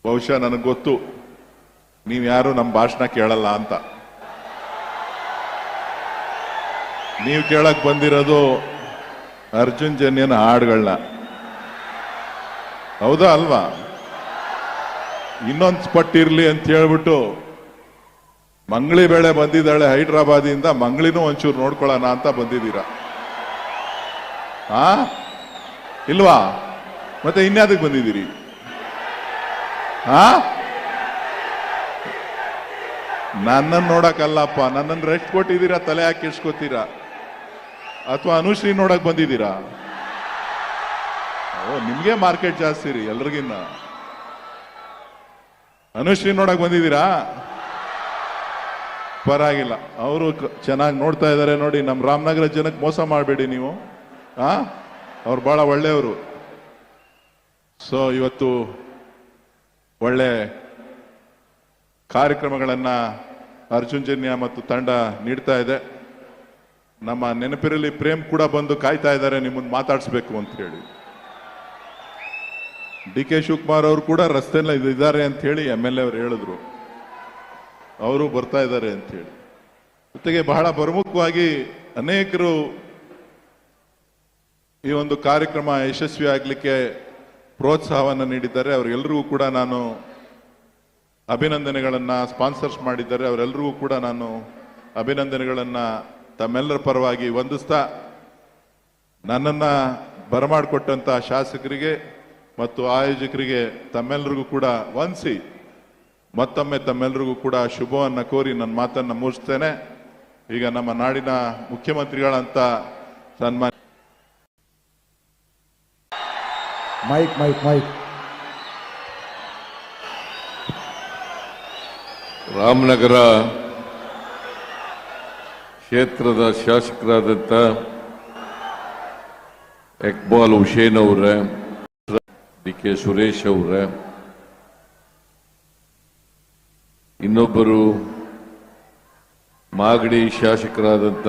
ಬಹುಶಃ ನನಗೆ ಗೊತ್ತು ನೀವು ಯಾರು ನಮ್ಮ ಭಾಷಣ ಕೇಳಲ್ಲ ಅಂತ. ನೀವು ಕೇಳಕ್ ಬಂದಿರೋದು ಅರ್ಜುನ್ ಜನ್ಯನ ಹಾಡುಗಳನ್ನ, ಹೌದಾ ಅಲ್ವಾ? ಇನ್ನೊಂದು ಸ್ಪಟ್ ಇರ್ಲಿ ಅಂತ ಹೇಳ್ಬಿಟ್ಟು ಮಂಗಳಿ ಬೇಳೆ ಬಂದಿದ್ದಾಳೆ ಹೈದರಾಬಾದಿಂದ, ಮಂಗಳಿನೂ ಒಂಚೂರು ನೋಡ್ಕೊಳ್ಳೋಣ ಅಂತ ಬಂದಿದ್ದೀರಾ ಇಲ್ವಾ? ಮತ್ತೆ ಇನ್ಯಾದಕ್ಕೆ ಬಂದಿದ್ದೀರಿ? ನನ್ನನ್ನು ನೋಡಕ್ಕಲ್ಲಪ್ಪ, ನನ್ನನ್ನು ರೆಸ್ಟ್ ಕೊಟ್ಟಿದ್ದೀರಾ, ತಲೆ ಹಾಕಿ ಇಡ್ಸ್ಕೊತೀರಾ? ಅಥವಾ ಅನುಶ್ರೀ ನೋಡಕ್ ಬಂದಿದ್ದೀರಾ? ಓ, ನಿಮ್ಗೆ ಮಾರ್ಕೆಟ್ ಜಾಸ್ತಿ ರೀ ಎಲ್ರಿಗಿನ್ನ. ಅನುಶ್ರೀ ನೋಡಕ್ ಬಂದಿದ್ದೀರಾ? ಪರವಾಗಿಲ್ಲ, ಅವರು ಚೆನ್ನಾಗಿ ನೋಡ್ತಾ ಇದ್ದಾರೆ ನೋಡಿ. ನಮ್ಮ ರಾಮನಗರ ಜನಕ್ಕೆ ಮೋಸ ಮಾಡಬೇಡಿ ನೀವು. ಅವ್ರು ಬಹಳ ಒಳ್ಳೆಯವರು. ಸೊ ಇವತ್ತು ಒಳ್ಳೆ ಕಾರ್ಯಕ್ರಮಗಳನ್ನ ಅರ್ಜುನ್ ಜನ್ಯ ಮತ್ತು ತಂಡ ನೀಡ್ತಾ ಇದೆ. ನಮ್ಮ ನೆನಪಿರಲಿ ಪ್ರೇಮ್ ಕೂಡ ಬಂದು ಕಾಯ್ತಾ ಇದ್ದಾರೆ ನಿಮ್ಮನ್ನು ಮಾತಾಡಿಸ್ಬೇಕು ಅಂತ ಹೇಳಿ. ಡಿ ಕೆ ಶಿವಕುಮಾರ್ ಅವರು ಕೂಡ ರಸ್ತೆಯಲ್ಲಿ ಇದ್ದಾರೆ ಅಂತ ಹೇಳಿ MLA ಅವರು ಹೇಳಿದ್ರು, ಅವರು ಬರ್ತಾ ಇದ್ದಾರೆ ಅಂತ ಹೇಳಿ. ಜೊತೆಗೆ ಬಹಳ ಪ್ರಮುಖವಾಗಿ ಅನೇಕರು ಈ ಒಂದು ಕಾರ್ಯಕ್ರಮ ಯಶಸ್ವಿ ಆಗಲಿಕ್ಕೆ ಪ್ರೋತ್ಸಾಹವನ್ನು ನೀಡಿದ್ದಾರೆ. ಅವರೆಲ್ಲರಿಗೂ ಕೂಡ ನಾನು ಅಭಿನಂದನೆಗಳನ್ನ, ಸ್ಪಾನ್ಸರ್ಸ್ ಮಾಡಿದ್ದಾರೆ, ಅವರೆಲ್ಲರಿಗೂ ಕೂಡ ನಾನು ಅಭಿನಂದನೆಗಳನ್ನ ತಮ್ಮೆಲ್ಲರ ಪರವಾಗಿ ವಂದಿಸ್ತಾ, ನನ್ನನ್ನ ಬರಮಾಡಿಕೊಟ್ಟಂತ ಶಾಸಕರಿಗೆ ಮತ್ತು ಆಯೋಜಕರಿಗೆ ತಮ್ಮೆಲ್ಲರಿಗೂ ಕೂಡ ವಂದಿಸಿ ಮತ್ತೊಮ್ಮೆ ತಮ್ಮೆಲ್ಲರಿಗೂ ಕೂಡ ಶುಭವನ್ನ ಕೋರಿ ನನ್ನ ಮಾತನ್ನ ಮುಗಿಸ್ತೇನೆ. ಈಗ ನಮ್ಮ ನಾಡಿನ ಮುಖ್ಯಮಂತ್ರಿಗಳಂತ ಸನ್ಮಾನ್ಯ ಮೈಕ್ ರಾಮನಗರ ಕ್ಷೇತ್ರದ ಶಾಸಕರಾದಂಥ ಇಕ್ಬಾಲ್ ಹುಸೇನ್ ಅವರೇ, ಡಿ ಕೆ ಸುರೇಶ್ ಅವರೇ, ಇನ್ನೊಬ್ಬರು ಮಾಗಡಿ ಶಾಸಕರಾದಂಥ